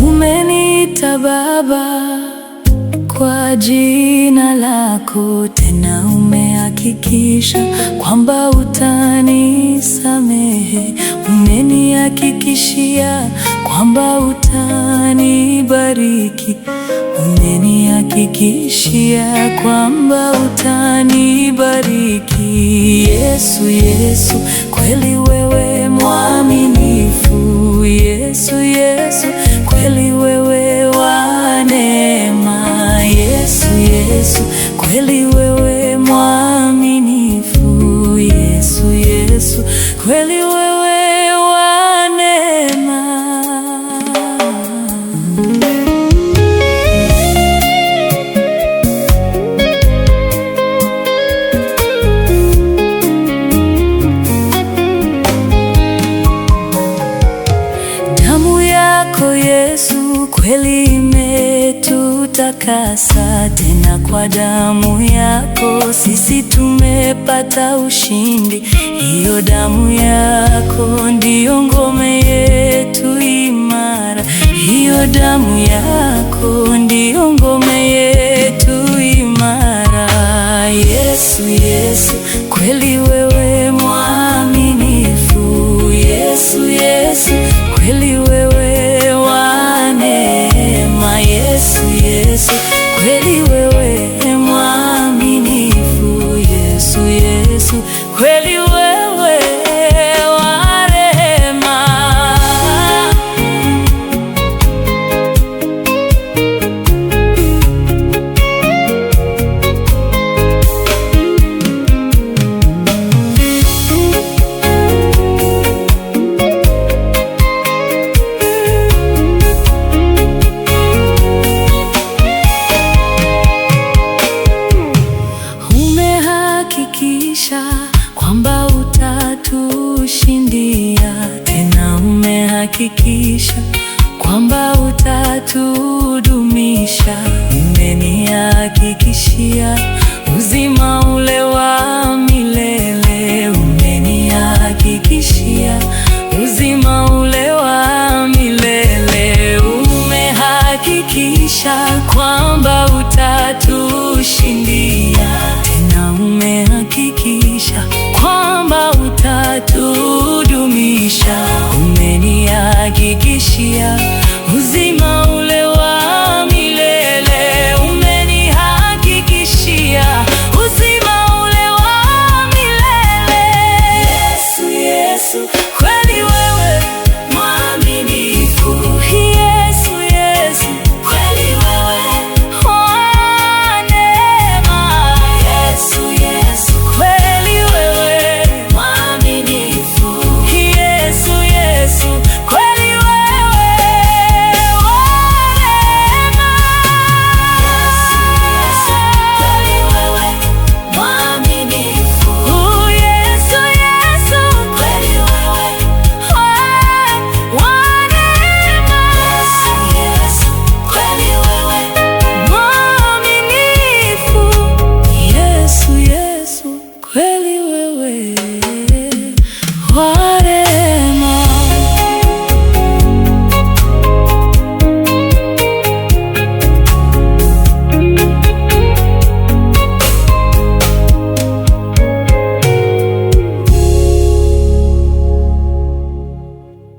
Umeniita Baba kwa jina lako, tena umehakikisha kwamba utanisamehe. Umenihakikishia kwamba utanibariki. Umenihakikishia kwamba utanibariki. Yesu, Yesu, kweli wewe mwaminifu. Yesu, Yesu, kweli wewe wa neema. Yesu, Yesu, kweli wewe mwaminifu. Yesu, Yesu, kweli wewe wa neema. Damu yako Yesu kweli imetutakasa, tena kwa damu yako sisi tumepata ushindi. Hiyo damu yako ndiyo ngome yetu imara. Hiyo damu yako ndiyo ngome yetu imara. Yesu, Yesu, kweli wewe mwaminifu. Yesu, Yesu, kweli wewe wa neema. Yesu, Yesu, kweli wewe mwaminifu. Yesu, Yesu, kweli wewe wa rehema. Umehakikisha kwamba utatushindia, tena umehakikisha kwamba utatudumisha. Umenihakikishia uzima ule wa milele. Umenihakikishia uzima ule wa milele. Umehakikisha kwamba utatushindia, tena umehakikisha kwamba utatudumisha. Umenihakikishia